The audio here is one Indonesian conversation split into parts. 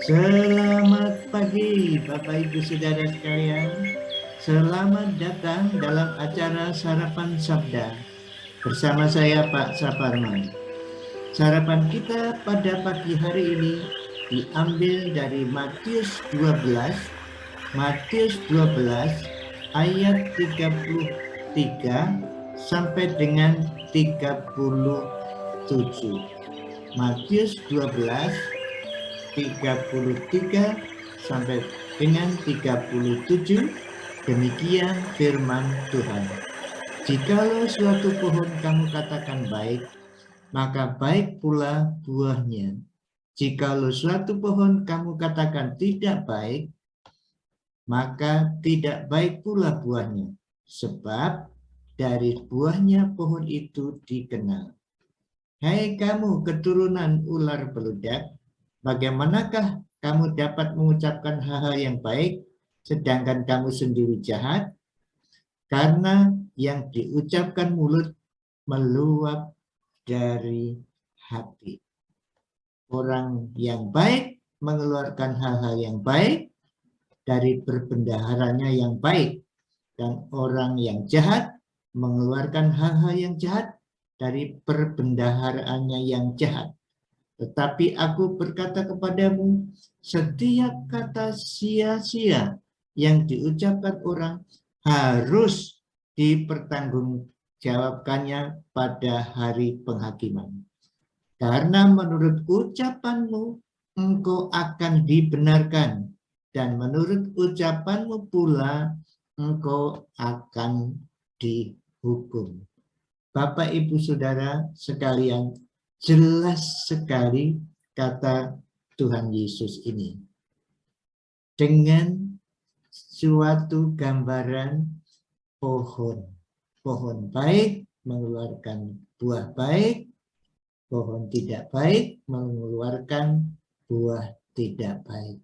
Selamat pagi Bapak Ibu Saudara sekalian. Selamat datang dalam acara Sarapan Sabda bersama saya Pak Saparman. Sarapan kita pada pagi hari ini diambil dari Matius 12 ayat 33 sampai dengan 37. Matius 12 33 sampai dengan 37. Demikian firman Tuhan. Jikalau suatu pohon kamu katakan baik, maka baik pula buahnya. Jikalau suatu pohon kamu katakan tidak baik, maka tidak baik pula buahnya. Sebab dari buahnya pohon itu dikenal. Hai kamu keturunan ular beludak, bagaimanakah kamu dapat mengucapkan hal-hal yang baik, sedangkan kamu sendiri jahat? Karena yang diucapkan mulut meluap dari hati. Orang yang baik mengeluarkan hal-hal yang baik dari perbendaharanya yang baik. Dan orang yang jahat mengeluarkan hal-hal yang jahat dari perbendaharaannya yang jahat. Tetapi aku berkata kepadamu, setiap kata sia-sia yang diucapkan orang harus dipertanggungjawabkannya pada hari penghakiman. Karena menurut ucapanmu, engkau akan dibenarkan. Dan menurut ucapanmu pula, engkau akan dihukum. Bapak, Ibu, Saudara sekalian, jelas sekali kata Tuhan Yesus ini. Dengan suatu gambaran pohon. Pohon baik mengeluarkan buah baik, pohon tidak baik mengeluarkan buah tidak baik.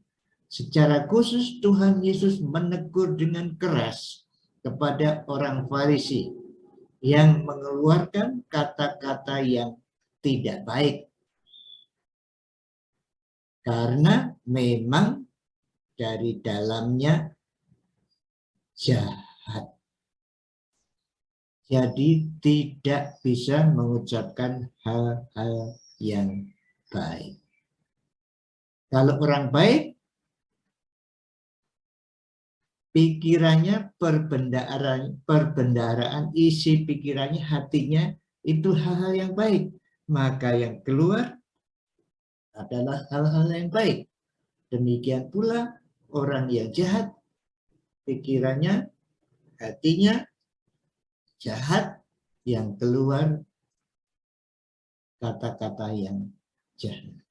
Secara khusus Tuhan Yesus menegur dengan keras kepada orang Farisi yang mengeluarkan kata-kata yang tidak baik. Karena memang dari dalamnya jahat. Jadi tidak bisa mengucapkan hal-hal yang baik. Kalau orang baik, pikirannya perbendaharaan, isi pikirannya, hatinya itu hal-hal yang baik. Maka yang keluar adalah hal-hal yang baik. Demikian pula orang yang jahat, pikirannya, hatinya jahat, yang keluar kata-kata yang jahat.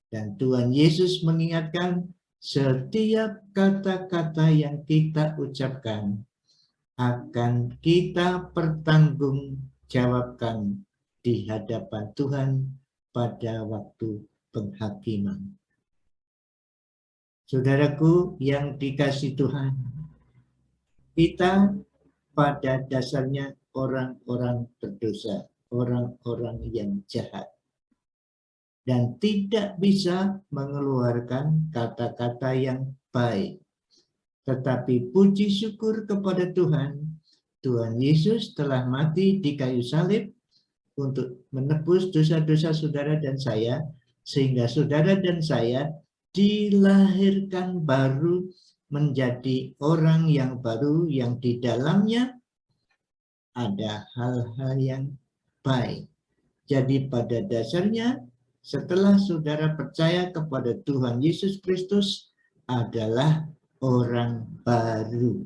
Dan Tuhan Yesus mengingatkan, setiap kata-kata yang kita ucapkan akan kita pertanggungjawabkan di hadapan Tuhan pada waktu penghakiman. Saudaraku yang dikasihi Tuhan, kita pada dasarnya orang-orang berdosa, orang-orang yang jahat. Dan tidak bisa mengeluarkan kata-kata yang baik. Tetapi puji syukur kepada Tuhan, Tuhan Yesus telah mati di kayu salib untuk menebus dosa-dosa saudara dan saya, sehingga saudara dan saya dilahirkan baru menjadi orang yang baru yang di dalamnya ada hal-hal yang baik. Jadi pada dasarnya setelah saudara percaya kepada Tuhan Yesus Kristus adalah orang baru.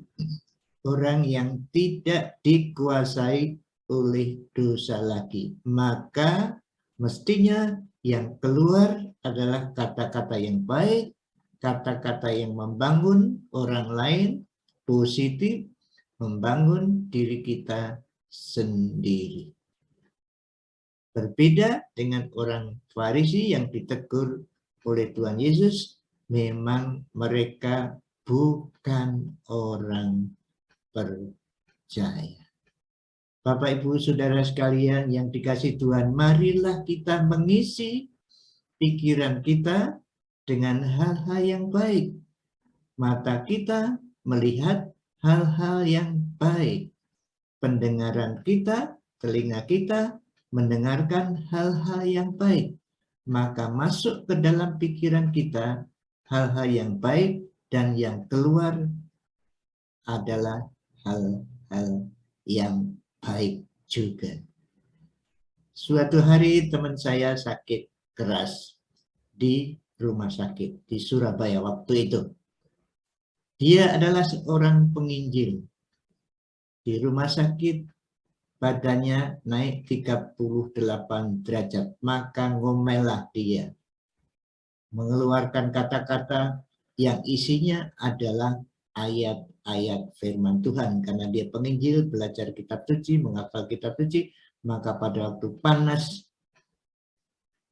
Orang yang tidak dikuasai oleh dosa lagi. Maka mestinya yang keluar adalah kata-kata yang baik, kata-kata yang membangun orang lain, positif, membangun diri kita sendiri. Berbeda dengan orang Farisi yang ditegur oleh Tuhan Yesus, memang mereka bukan orang percaya. Bapak, Ibu, Saudara sekalian yang dikasihi Tuhan, marilah kita mengisi pikiran kita dengan hal-hal yang baik. Mata kita melihat hal-hal yang baik. Pendengaran kita, telinga kita mendengarkan hal-hal yang baik. Maka masuk ke dalam pikiran kita hal-hal yang baik, dan yang keluar adalah hal-hal yang baik juga. Suatu hari teman saya sakit keras di rumah sakit di Surabaya waktu itu. Dia adalah seorang penginjil. Di rumah sakit badannya naik 38 derajat, maka ngomellah dia. Mengeluarkan kata-kata yang isinya adalah ayat-ayat firman Tuhan. Karena dia penginjil, belajar kitab suci, menghafal kitab suci, maka pada waktu panas,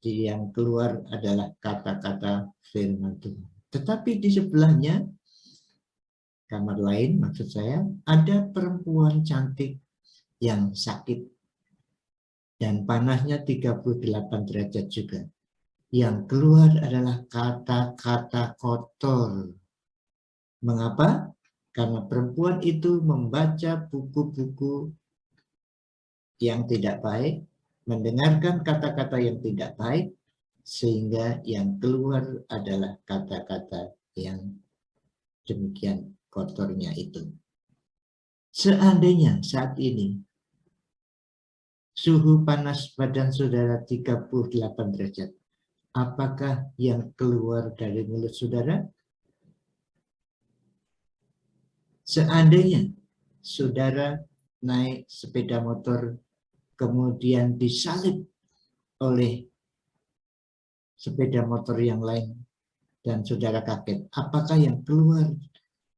yang keluar adalah kata-kata firman Tuhan. Tetapi di sebelahnya, kamar lain maksud saya, ada perempuan cantik yang sakit. Dan panasnya 38 derajat juga. Yang keluar adalah kata-kata kotor. Mengapa? Karena perempuan itu membaca buku-buku yang tidak baik, mendengarkan kata-kata yang tidak baik, sehingga yang keluar adalah kata-kata yang demikian kotornya itu. Seandainya saat ini suhu panas badan saudara 38 derajat, apakah yang keluar dari mulut saudara? Seandainya saudara naik sepeda motor, kemudian disalip oleh sepeda motor yang lain, dan saudara kaget, apakah yang keluar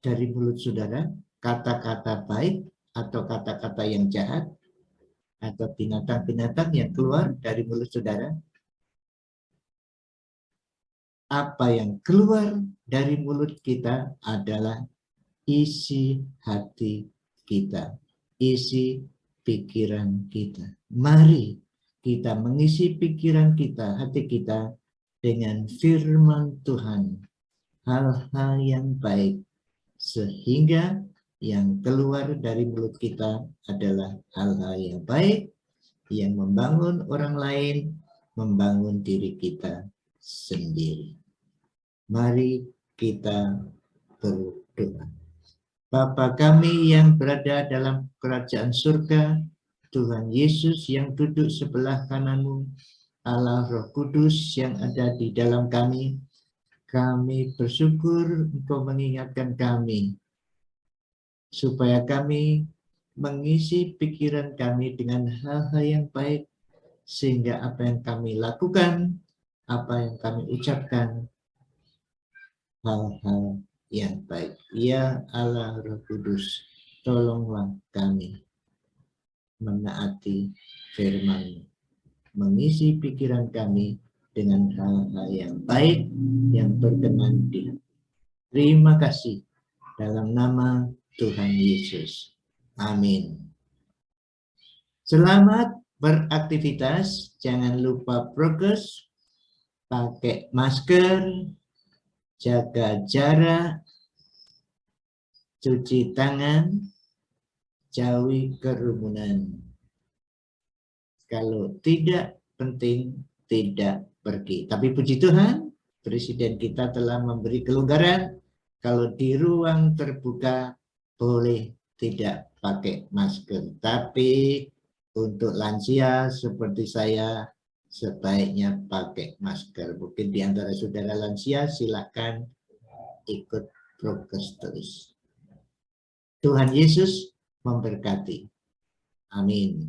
dari mulut saudara kata-kata baik atau kata-kata yang jahat, atau binatang-binatang yang keluar dari mulut saudara? Apa yang keluar dari mulut kita adalah isi hati kita, isi pikiran kita. Mari kita mengisi pikiran kita, hati kita dengan firman Tuhan, hal-hal yang baik, sehingga yang keluar dari mulut kita adalah hal-hal yang baik, yang membangun orang lain, membangun diri kita sendiri. Mari kita berdoa. Bapa kami yang berada dalam kerajaan surga, Tuhan Yesus yang duduk sebelah kananmu, Allah Roh Kudus yang ada di dalam kami bersyukur Engkau mengingatkan kami, supaya kami mengisi pikiran kami dengan hal-hal yang baik, sehingga apa yang kami lakukan, apa yang kami ucapkan, hal-hal yang baik. Ya Allah Roh Kudus, tolonglah kami menaati firman-Mu, mengisi pikiran kami dengan hal-hal yang baik, yang berkenan di hati. Terima kasih dalam nama Tuhan Yesus. Amin. Selamat beraktivitas, jangan lupa prokes, pakai masker, jaga jarak, cuci tangan, jauhi kerumunan. Kalau tidak penting, tidak pergi. Tapi puji Tuhan, Presiden kita telah memberi kelonggaran. Kalau di ruang terbuka, boleh tidak pakai masker. Tapi untuk lansia seperti saya, sebaiknya pakai masker. Mungkin di antara saudara lansia, silakan ikut prokes terus. Tuhan Yesus memberkati. Amin.